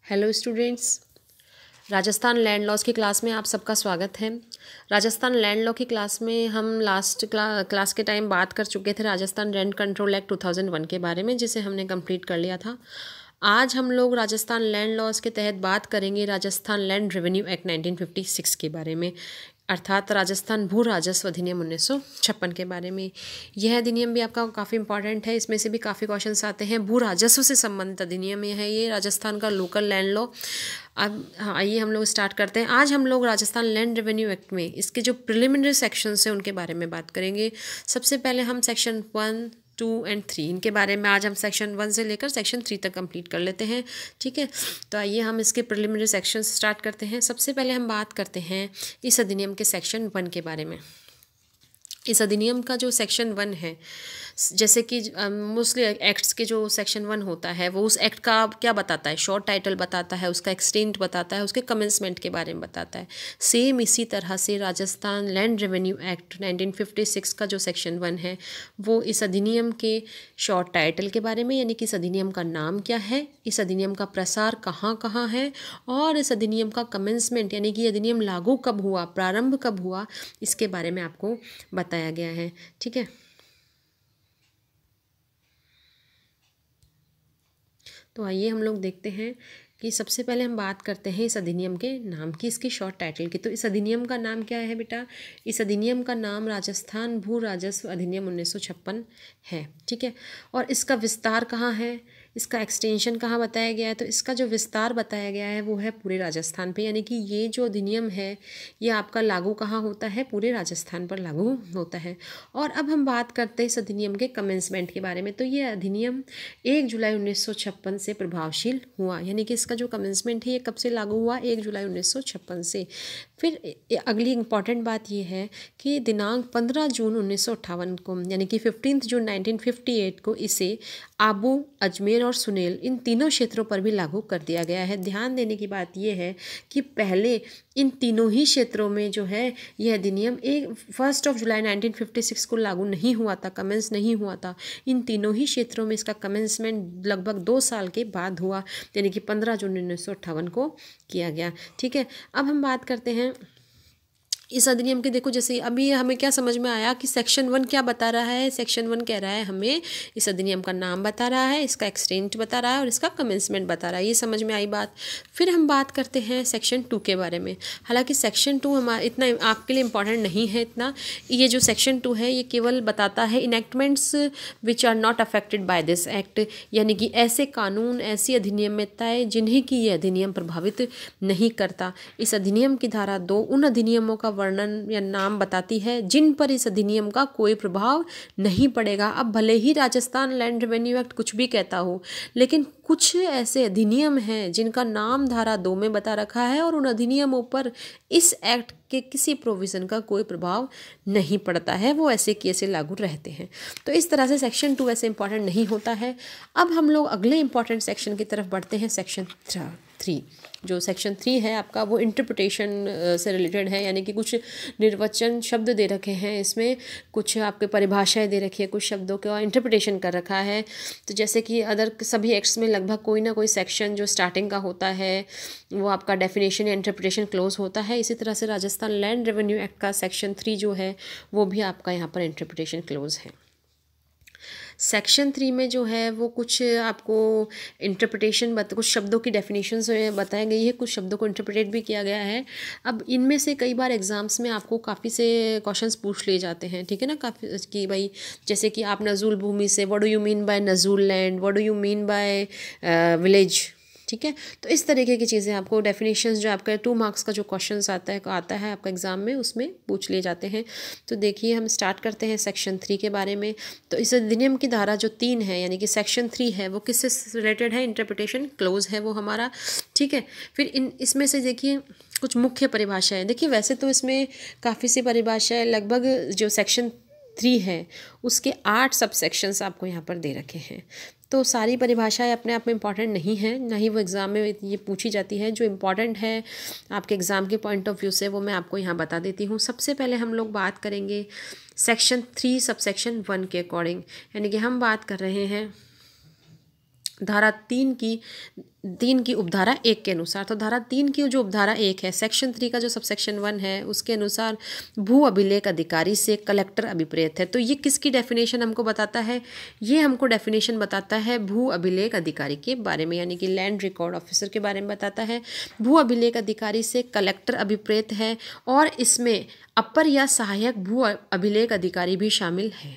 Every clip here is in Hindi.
Hello students, Rajasthan land laws की क्लास में आप सबका स्वागत है। राजस्थान लैंड लॉ की क्लास में हम लास्ट क्लास के टाइम बात कर चुके थे राजस्थान रेंट कंट्रोल एक्ट 2001 के बारे में, जिसे हमने कंप्लीट कर लिया था। आज हम लोग राजस्थान लैंड लॉज के तहत बात करेंगे राजस्थान लैंड रेवेन्यू एक्ट 1956 के बारे में, अर्थात राजस्थान भू राजस्व अधिनियम 1956 के बारे में। यह अधिनियम भी आपका काफ़ी इंपॉर्टेंट है, इसमें से भी काफ़ी क्वेश्चंस आते हैं। भू राजस्व से संबंधित अधिनियम है ये, राजस्थान का लोकल लैंड लॉ। अब आइए हम लोग स्टार्ट करते हैं। आज हम लोग राजस्थान लैंड रेवेन्यू एक्ट में इसके जो प्रिलिमिनरी सेक्शंस हैं उनके बारे में बात करेंगे। सबसे पहले हम सेक्शन 1, 2 और 3 इनके बारे में आज हम सेक्शन 1 से लेकर सेक्शन 3 तक कंप्लीट कर लेते हैं, ठीक है। तो आइए हम इसके प्रिलिमिनरी सेक्शन स्टार्ट करते हैं। सबसे पहले हम बात करते हैं इस अधिनियम के सेक्शन 1 के बारे में। इस अधिनियम का जो सेक्शन 1 है, जैसे कि मोस्टली एक्ट्स के जो सेक्शन 1 होता है वो उस एक्ट का क्या बताता है, शॉर्ट टाइटल बताता है, उसका एक्सटेंट बताता है, उसके कमेंसमेंट के बारे में बताता है। सेम इसी तरह से राजस्थान लैंड रेवेन्यू एक्ट 1956 का जो सेक्शन 1 है वो इस अधिनियम के शॉर्ट टाइटल के बारे में, यानी कि इस अधिनियम का नाम क्या है, इस अधिनियम का प्रसार कहाँ कहाँ है, और इस अधिनियम का कमेंसमेंट यानी कि अधिनियम लागू कब हुआ, प्रारंभ कब हुआ, इसके बारे में आपको बताया गया है, ठीक है। तो आइए हम लोग देखते हैं कि सबसे पहले हम बात करते हैं इस अधिनियम के नाम की, इसकी शॉर्ट टाइटल की। तो इस अधिनियम का नाम क्या है बेटा? इस अधिनियम का नाम राजस्थान भू राजस्व अधिनियम 1956 है, ठीक है। और इसका विस्तार कहाँ है, इसका एक्सटेंशन कहाँ बताया गया है? तो इसका जो विस्तार बताया गया है वो है पूरे राजस्थान पे, यानी कि ये जो अधिनियम है ये आपका लागू कहाँ होता है, पूरे राजस्थान पर लागू होता है। और अब हम बात करते हैं इस अधिनियम के कमेंसमेंट के बारे में। तो ये अधिनियम 1 जुलाई 1956 से प्रभावशील हुआ, यानी कि इसका जो कमेंसमेंट है ये कब से लागू हुआ? 1 जुलाई 1956 से। फिर अगली इम्पॉर्टेंट बात ये है कि दिनांक 15 जून 1958 को, यानी कि 15 जून 1958 को इसे आबू, अजमेर और सुनेल इन तीनों क्षेत्रों पर भी लागू कर दिया गया है। ध्यान देने की बात यह है कि पहले इन तीनों ही क्षेत्रों में जो है यह अधिनियम 1 जुलाई 1956 को लागू नहीं हुआ था, कमेंस नहीं हुआ था। इन तीनों ही क्षेत्रों में इसका कमेंसमेंट लगभग 2 साल के बाद हुआ, यानी कि 15 जून 1958 को किया गया, ठीक है। अब हम बात करते हैं इस अधिनियम के। देखो, जैसे अभी हमें क्या समझ में आया कि सेक्शन 1 क्या बता रहा है? सेक्शन 1 कह रहा है हमें इस अधिनियम का नाम बता रहा है, इसका एक्सटेंट बता रहा है और इसका कमेंसमेंट बता रहा है। ये समझ में आई बात। फिर हम बात करते हैं सेक्शन 2 के बारे में। हालांकि सेक्शन 2 हमारा इतना आपके लिए इम्पॉर्टेंट नहीं है इतना। ये जो सेक्शन 2 है ये केवल बताता है enactments which are not affected by this act, यानी कि ऐसे कानून, ऐसी अधिनियमितताएँ जिन्हें कि ये अधिनियम प्रभावित नहीं करता। इस अधिनियम की धारा 2 उन अधिनियमों का वर्णन या नाम बताती है जिन पर इस अधिनियम का कोई प्रभाव नहीं पड़ेगा। अब भले ही राजस्थान लैंड रेवेन्यू एक्ट कुछ भी कहता हो, लेकिन कुछ ऐसे अधिनियम हैं जिनका नाम धारा 2 में बता रखा है और उन अधिनियमों पर इस एक्ट के किसी प्रोविज़न का कोई प्रभाव नहीं पड़ता है, वो ऐसे की ऐसे लागू रहते हैं। तो इस तरह से सेक्शन 2 ऐसे इंपॉर्टेंट नहीं होता है। अब हम लोग अगले इंपॉर्टेंट सेक्शन की तरफ बढ़ते हैं, सेक्शन 3। जो सेक्शन 3 है आपका वो इंटरप्रिटेशन से रिलेटेड है, यानी कि कुछ निर्वचन शब्द दे रखे हैं इसमें, कुछ आपके परिभाषाएं दे रखी है, कुछ शब्दों का इंटरप्रिटेशन कर रखा है। तो जैसे कि अदर सभी एक्ट्स में लगभग कोई ना कोई सेक्शन जो स्टार्टिंग का होता है वो आपका डेफिनेशन या इंटरप्रिटेशन क्लोज होता है। इसी तरह से राजस्थान लैंड रेवेन्यू एक्ट का सेक्शन 3 जो है वो भी आपका यहाँ पर इंटरप्रिटेशन क्लोज है। सेक्शन 3 में जो है वो कुछ आपको इंटरप्रिटेशन कुछ शब्दों की डेफिनेशन बताई गई है, कुछ शब्दों को इंटरप्रेट भी किया गया है। अब इनमें से कई बार एग्जाम्स में आपको काफ़ी से क्वेश्चंस पूछ लिए जाते हैं, ठीक है ना, काफ़ी कि भाई जैसे कि आप नजूल भूमि से what do you mean by नजूल land, what do you mean by village, ठीक है। तो इस तरीके की चीज़ें आपको डेफिनेशंस जो आपका 2 मार्क्स का जो क्वेश्चन आता है आपका एग्जाम में, उसमें पूछ लिए जाते हैं। तो देखिए हम स्टार्ट करते हैं सेक्शन 3 के बारे में। तो इस अधिनियम की धारा जो 3 है, यानी कि सेक्शन 3 है, वो किससे रिलेटेड है? इंटरप्रिटेशन क्लोज है वो हमारा, ठीक है। फिर इसमें से देखिए कुछ मुख्य परिभाषाएँ। देखिए वैसे तो इसमें काफ़ी सी परिभाषाएँ, लगभग जो सेक्शन 3 है उसके 8 सब सेक्शंस आपको यहाँ पर दे रखे हैं। तो सारी परिभाषाएं अपने आप में इम्पॉर्टेंट नहीं है, ना ही वो एग्ज़ाम में ये पूछी जाती है। जो इम्पॉर्टेंट है आपके एग्ज़ाम के पॉइंट ऑफ व्यू से वो मैं आपको यहाँ बता देती हूँ। सबसे पहले हम लोग बात करेंगे सेक्शन 3 सब सेक्शन 1 के अकॉर्डिंग, यानी कि हम बात कर रहे हैं धारा 3 की उपधारा 1 के अनुसार। तो धारा 3 की जो उपधारा 1 है, सेक्शन 3 का जो सबसेक्शन 1 है, उसके अनुसार भू अभिलेख अधिकारी से कलेक्टर अभिप्रेत है। तो ये किसकी डेफिनेशन हमको बताता है? ये हमको डेफिनेशन बताता है भू अभिलेख अधिकारी के बारे में, यानी कि लैंड रिकॉर्ड ऑफिसर के बारे में बताता है। भू अभिलेख अधिकारी से कलेक्टर अभिप्रेत है और इसमें अपर या सहायक भू अभिलेख अधिकारी भी शामिल है।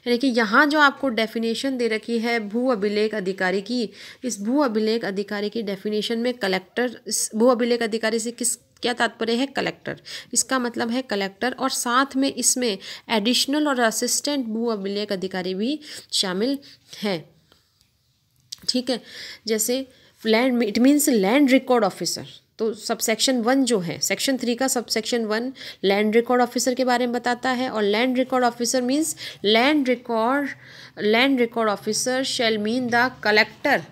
यानी कि यहाँ जो आपको डेफिनेशन दे रखी है भू अभिलेख अधिकारी की, इस भू अभिलेख अधिकारी की डेफिनेशन में कलेक्टर, इस भू अभिलेख अधिकारी से क्या तात्पर्य है? कलेक्टर। इसका मतलब है कलेक्टर, और साथ में इसमें एडिशनल और असिस्टेंट भू अभिलेख अधिकारी भी शामिल है। ठीक है, जैसे land, it means land record officer. तो सबसेक्शन 1 जो है, सेक्शन 3 का सबसेक्शन 1 लैंड रिकॉर्ड ऑफिसर के बारे में बताता है। और land record officer means land record officer shall mean the collector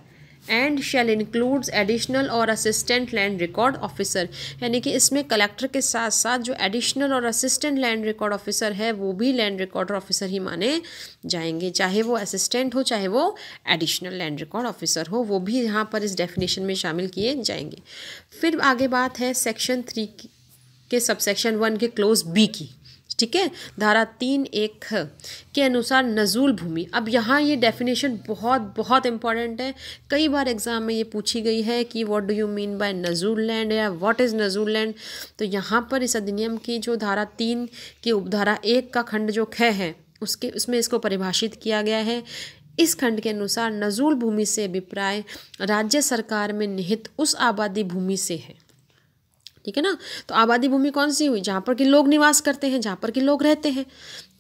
and shall includes additional और असिस्टेंट लैंड रिकॉर्ड ऑफिसर। यानी कि इसमें कलेक्टर के साथ साथ जो एडिशनल और असिस्टेंट लैंड रिकॉर्ड ऑफिसर है वो भी लैंड रिकॉर्ड ऑफिसर ही माने जाएंगे, चाहे वो असिस्टेंट हो चाहे वो एडिशनल लैंड रिकॉर्ड ऑफिसर हो, वो भी यहाँ पर इस डेफिनेशन में शामिल किए जाएंगे। फिर आगे बात है सेक्शन 3 के सबसेक्शन 1 के क्लोज बी की। ठीक है, धारा 3(1) के अनुसार नजूल भूमि। अब यहाँ ये डेफिनेशन बहुत बहुत इंपॉर्टेंट है, कई बार एग्जाम में ये पूछी गई है कि what do you mean by नजूल लैंड या व्हाट इज़ नजूल लैंड। तो यहाँ पर इस अधिनियम की जो धारा 3 की उपधारा 1 का खंड जो ख है उसमें इसको परिभाषित किया गया है। इस खंड के अनुसार नजूल भूमि से अभिप्राय राज्य सरकार में निहित उस आबादी भूमि से है। ठीक है ना, तो आबादी भूमि कौन सी हुई? जहाँ पर कि लोग निवास करते हैं, जहाँ पर कि लोग रहते हैं।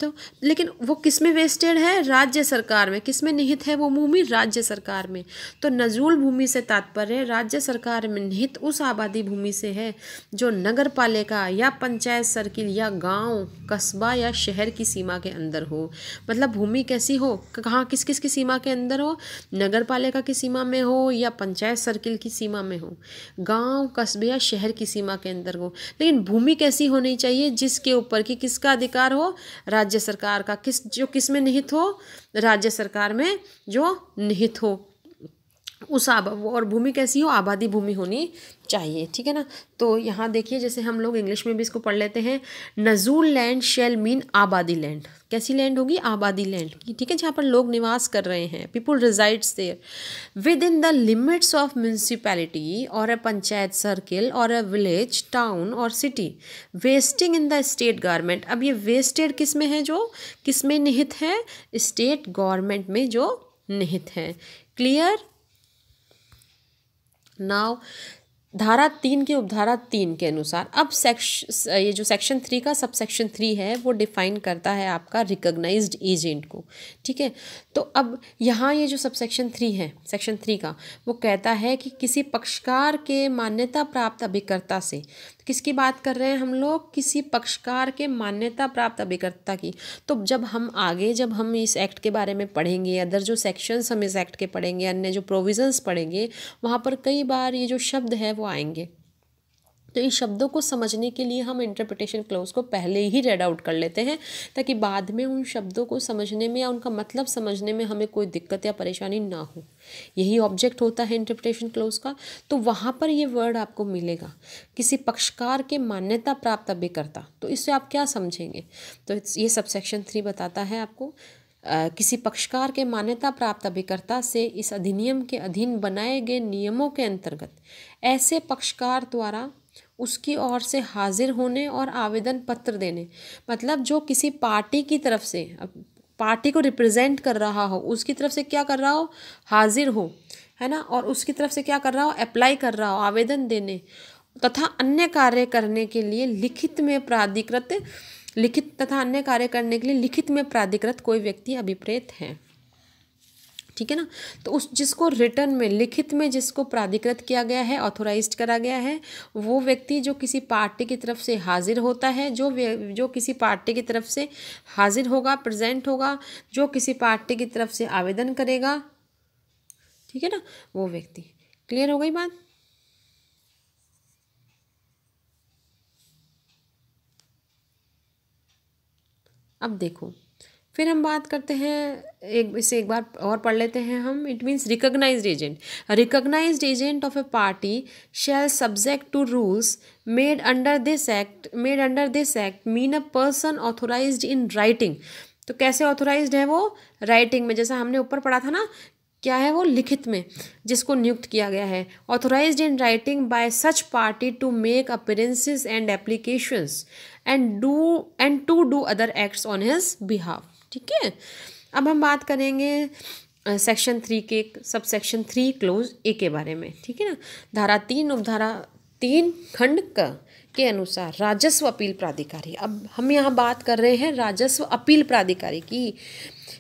तो लेकिन वो किस में वेस्टेड है? राज्य सरकार में। किस में निहित है वो भूमि? राज्य सरकार में। तो नजूल भूमि से तात्पर्य राज्य सरकार में निहित उस आबादी भूमि से है जो नगर पालिका या पंचायत सर्किल या गांव, कस्बा या शहर की सीमा के अंदर हो। मतलब भूमि कैसी हो, कहाँ, किस किस की सीमा के अंदर हो? नगर पालिका की सीमा में हो या पंचायत सर्किल की सीमा में हो, गांव, कस्बे या शहर की सीमा के अंदर हो। लेकिन भूमि कैसी होनी चाहिए? जिसके ऊपर कि किसका अधिकार हो? राज्य सरकार का। किस में निहित हो? राज्य सरकार में जो निहित हो उस और भूमि कैसी हो? आबादी भूमि होनी चाहिए। ठीक है ना, तो यहाँ देखिए जैसे हम लोग इंग्लिश में भी इसको पढ़ लेते हैं, नजूल लैंड शेल मीन आबादी लैंड। कैसी लैंड होगी? आबादी लैंड। ठीक है, जहाँ पर लोग निवास कर रहे हैं, people resides there within the limits of municipality or a panchayat circle or a village, town or city vesting in the state government. अब ये वेस्टेड किस में है? जो किस में निहित है? स्टेट गवर्नमेंट में जो निहित है। क्लियर? नाउ धारा 3 की उपधारा 3 के अनुसार अब ये जो सेक्शन 3 का सबसेक्शन 3 है वो डिफाइन करता है आपका रिकॉग्नाइज्ड एजेंट को। ठीक है, तो अब यहाँ ये जो सबसेक्शन 3 है सेक्शन 3 का, वो कहता है कि किसी पक्षकार के मान्यता प्राप्त अभिकर्ता से, किसकी बात कर रहे हैं हम लोग? किसी पक्षकार के मान्यता प्राप्त अभिकर्ता की। तो जब हम इस एक्ट के बारे में पढ़ेंगे, अदर जो सेक्शंस हम इस एक्ट के पढ़ेंगे, अन्य जो प्रोविजंस पढ़ेंगे, वहाँ पर कई बार ये जो शब्द है वो आएंगे। तो इन शब्दों को समझने के लिए हम इंटरप्रिटेशन क्लॉज को पहले ही रेड आउट कर लेते हैं, ताकि बाद में उन शब्दों को समझने में या उनका मतलब समझने में हमें कोई दिक्कत या परेशानी ना हो। यही ऑब्जेक्ट होता है इंटरप्रिटेशन क्लॉज का। तो वहाँ पर ये वर्ड आपको मिलेगा, किसी पक्षकार के मान्यता प्राप्त अभिकर्ता। तो इससे आप क्या समझेंगे? तो ये सबसेक्शन 3 बताता है आपको किसी पक्षकार के मान्यता प्राप्त अभिकर्ता से इस अधिनियम के अधीन बनाए गए नियमों के अंतर्गत ऐसे पक्षकार द्वारा उसकी ओर से हाजिर होने और आवेदन पत्र देने। मतलब जो किसी पार्टी की तरफ से, पार्टी को रिप्रेजेंट कर रहा हो, उसकी तरफ से क्या कर रहा हो? हाजिर हो, है ना, और उसकी तरफ से क्या कर रहा हो? अप्लाई कर रहा हो, आवेदन देने तथा अन्य कार्य करने के लिए लिखित में प्राधिकृत कोई व्यक्ति अभिप्रेत है। ठीक है ना, तो उस जिसको रिटर्न में, लिखित में जिसको प्राधिकृत किया गया है, ऑथोराइज्ड करा गया है, वो व्यक्ति जो किसी पार्टी की तरफ से हाजिर होता है, जो किसी पार्टी की तरफ से हाजिर होगा, प्रेजेंट होगा, जो किसी पार्टी की तरफ से आवेदन करेगा, ठीक है ना, वो व्यक्ति। क्लियर हो गई बात? अब देखो फिर हम बात करते हैं इसे एक बार और पढ़ लेते हैं हम। It means recognised agent. Recognised agent of a party shall subject to rules made under this act mean a person authorised in writing. तो कैसे ऑथोराइज्ड है वो? राइटिंग में, जैसा हमने ऊपर पढ़ा था ना, क्या है वो? लिखित में, जिसको नियुक्त किया गया है। Authorised in writing by such party to make appearances and applications and to do other acts on his behalf. ठीक है। अब हम बात करेंगे सेक्शन 3 के सब सेक्शन 3 क्लोज ए के बारे में। ठीक है ना। धारा 3 उपधारा 3 खंड क के अनुसार राजस्व अपील प्राधिकारी। अब हम यहाँ बात कर रहे हैं राजस्व अपील प्राधिकारी की,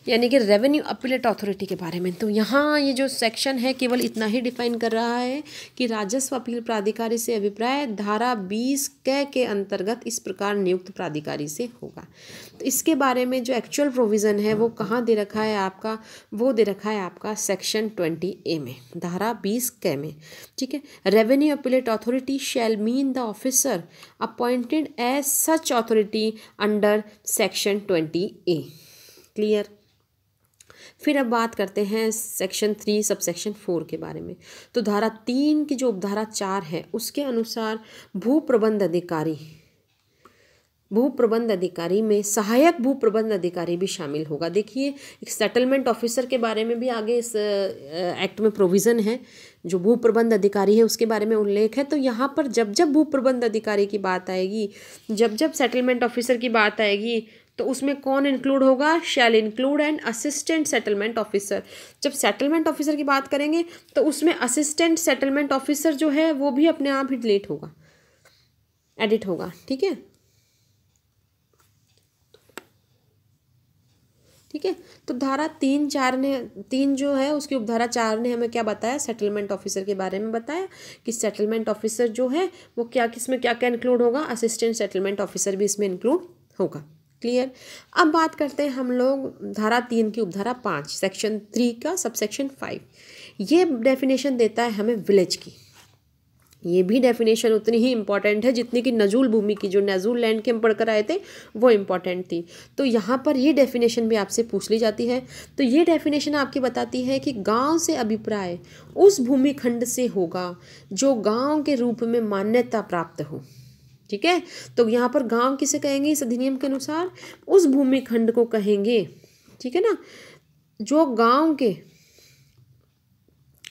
यानी कि रेवेन्यू अपीलेट अथॉरिटी के बारे में। तो यहाँ ये जो सेक्शन है केवल इतना ही डिफाइन कर रहा है कि राजस्व अपील प्राधिकारी से अभिप्राय धारा 20 के अंतर्गत इस प्रकार नियुक्त प्राधिकारी से होगा। तो इसके बारे में जो एक्चुअल प्रोविज़न है वो कहाँ दे रखा है आपका? वो दे रखा है आपका सेक्शन 20A में, धारा 20 के में। ठीक है। Revenue appellate authority shall mean the officer appointed as such authority under section 20A। Clear. फिर अब बात करते हैं सेक्शन 3 सब सेक्शन 4 के बारे में। तो धारा 3 की जो उपधारा 4 है उसके अनुसार भू प्रबंध अधिकारी में सहायक भू प्रबंध अधिकारी भी शामिल होगा। देखिए, एक सेटलमेंट ऑफिसर के बारे में भी आगे इस एक्ट में प्रोविज़न है, जो भू प्रबंध अधिकारी है उसके बारे में उल्लेख है। तो यहाँ पर जब जब भू प्रबंध अधिकारी की बात आएगी, जब जब सेटलमेंट ऑफिसर की बात आएगी, तो उसमें कौन इंक्लूड होगा? Shall include and assistant settlement officer. जब सेटलमेंट ऑफिसर की बात करेंगे तो उसमें असिस्टेंट सेटलमेंट ऑफिसर जो है वो भी अपने आप ही डिलीट होगा, एडिट होगा। ठीक है। ठीक है। तो धारा 3 जो है उसकी उपधारा 4 ने हमें क्या बताया? सेटलमेंट ऑफिसर के बारे में बताया कि सेटलमेंट ऑफिसर जो है वो क्या, किसमें क्या क्या इंक्लूड होगा? असिस्टेंट सेटलमेंट ऑफिसर भी इसमें इंक्लूड होगा। क्लियर। अब बात करते हैं हम लोग धारा 3 की उपधारा 5 सेक्शन 3 का सब सेक्शन 5। ये डेफिनेशन देता है हमें विलेज की। ये भी डेफिनेशन उतनी ही इंपॉर्टेंट है जितनी कि नजूल भूमि की, जो नजूल लैंड के हम पढ़कर आए थे वो इंपॉर्टेंट थी। तो यहाँ पर ये डेफिनेशन भी आपसे पूछ ली जाती है। तो ये डेफिनेशन आपकी बताती है कि गांव से अभिप्राय उस भूमि खंड से होगा जो गांव के रूप में मान्यता प्राप्त हो। ठीक है। तो यहाँ पर गांव किसे कहेंगे इस अधिनियम के अनुसार? उस भूमि खंड को कहेंगे। ठीक है ना, जो गांव के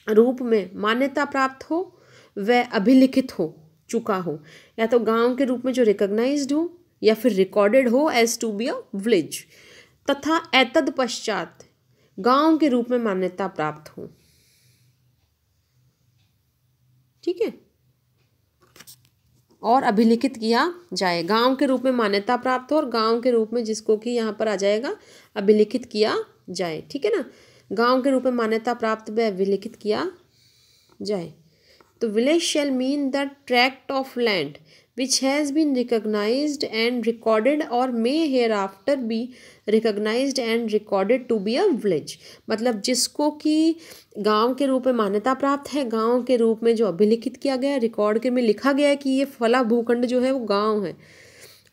रूप में मान्यता प्राप्त हो, वह अभिलिखित हो चुका हो, या तो गांव के रूप में जो रिकॉग्नाइज्ड हो या फिर रिकॉर्डेड हो as to be a village, तथा एतद पश्चात गांव के रूप में मान्यता प्राप्त हो। ठीक है। और अभिलिखित किया जाए, गांव के रूप में मान्यता प्राप्त हो और गांव के रूप में जिसको कि यहाँ पर आ जाएगा अभिलिखित किया जाए। ठीक है ना। गांव के रूप में मान्यता प्राप्त व अभिलिखित किया जाए। तो village shall mean the tract of land which has been recognized and recorded or may hereafter be recognized and recorded to be a village। मतलब जिसको कि गांव के रूप में मान्यता प्राप्त है, गांव के रूप में जो अभिलिखित किया गया, रिकॉर्ड के में लिखा गया है कि ये फला भूखंड जो है वो गांव है।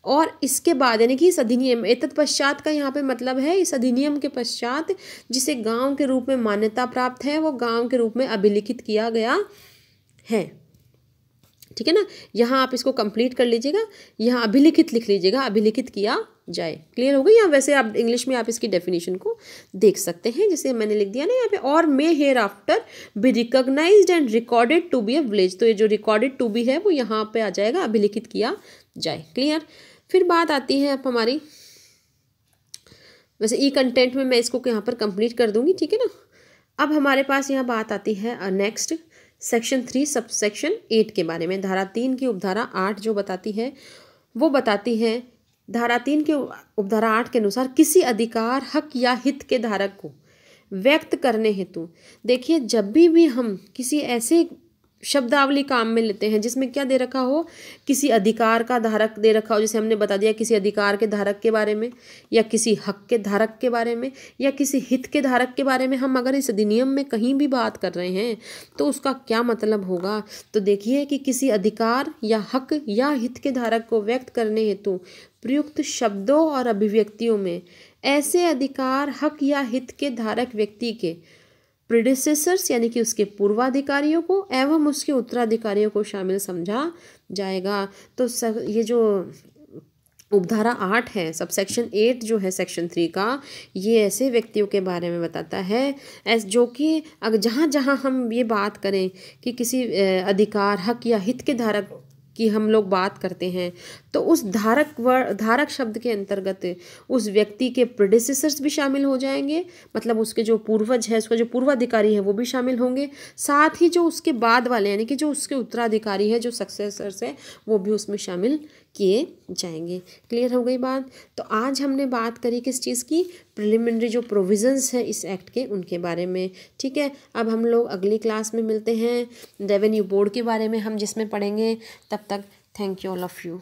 और इसके बाद यानी कि इस अधिनियम एतत् पश्चात का यहाँ पे मतलब है इस अधिनियम के पश्चात जिसे गांव के रूप में मान्यता प्राप्त है वो गांव के रूप में अभिलिखित किया गया है। ठीक है ना। यहाँ आप इसको कंप्लीट कर लीजिएगा, यहाँ अभिलिखित लिख लीजिएगा, अभिलिखित किया जाए। क्लियर हो गई। या वैसे आप इंग्लिश में आप इसकी डेफिनेशन को देख सकते हैं, जैसे मैंने लिख दिया ना यहाँ पे, और may hereafter be recognised and recorded to be a village. तो ये जो रिकॉर्डेड टू बी है वो यहाँ पे आ जाएगा, अभिलिखित किया जाए। क्लियर। फिर बात आती है अब हमारी, वैसे ई कंटेंट में मैं इसको यहाँ पर कंप्लीट कर दूंगी। ठीक है ना। अब हमारे पास यहाँ बात आती है नेक्स्ट सेक्शन 3 सब सेक्शन 8 के बारे में। धारा 3 की उपधारा 8 जो बताती है वो बताती है, धारा 3 के उपधारा 8 के अनुसार किसी अधिकार, हक या हित के धारक को व्यक्त करने हेतु। देखिए, जब भी हम किसी ऐसे शब्दावली काम में लेते हैं जिसमें क्या दे रखा हो, किसी अधिकार का धारक दे रखा हो, जैसे हमने बता दिया किसी अधिकार के धारक के बारे में, या किसी हक के धारक के बारे में, या किसी हित के धारक के बारे में हम अगर इस अधिनियम में कहीं भी बात कर रहे हैं तो उसका क्या मतलब होगा। तो देखिए कि किसी अधिकार या हक या हित के धारक को व्यक्त करने हेतु प्रयुक्त शब्दों और अभिव्यक्तियों में ऐसे अधिकार, हक या हित के धारक व्यक्ति के प्रीडिसेसर्स यानी कि उसके पूर्वाधिकारियों को एवं उसके उत्तराधिकारियों को शामिल समझा जाएगा। तो ये जो उपधारा 8 है, सबसेक्शन 8 जो है सेक्शन 3 का, ये ऐसे व्यक्तियों के बारे में बताता है जो कि अगर जहाँ जहाँ हम ये बात करें कि किसी अधिकार, हक या हित के धारक की हम लोग बात करते हैं, तो उस धारक शब्द के अंतर्गत उस व्यक्ति के प्रेडिसेसर्स भी शामिल हो जाएंगे, मतलब उसके जो पूर्वज है, उसका जो पूर्वाधिकारी है वो भी शामिल होंगे, साथ ही जो उसके बाद वाले यानी कि जो उसके उत्तराधिकारी है, जो सक्सेसर्स है, वो भी उसमें शामिल किए जाएंगे। क्लियर हो गई बात। तो आज हमने बात करी किस चीज़ की, प्रिलिमिनरी जो प्रोविजंस है इस एक्ट के, उनके बारे में। ठीक है, अब हम लोग अगली क्लास में मिलते हैं रेवेन्यू बोर्ड के बारे में हम जिसमें पढ़ेंगे। तब तक thank you all of you.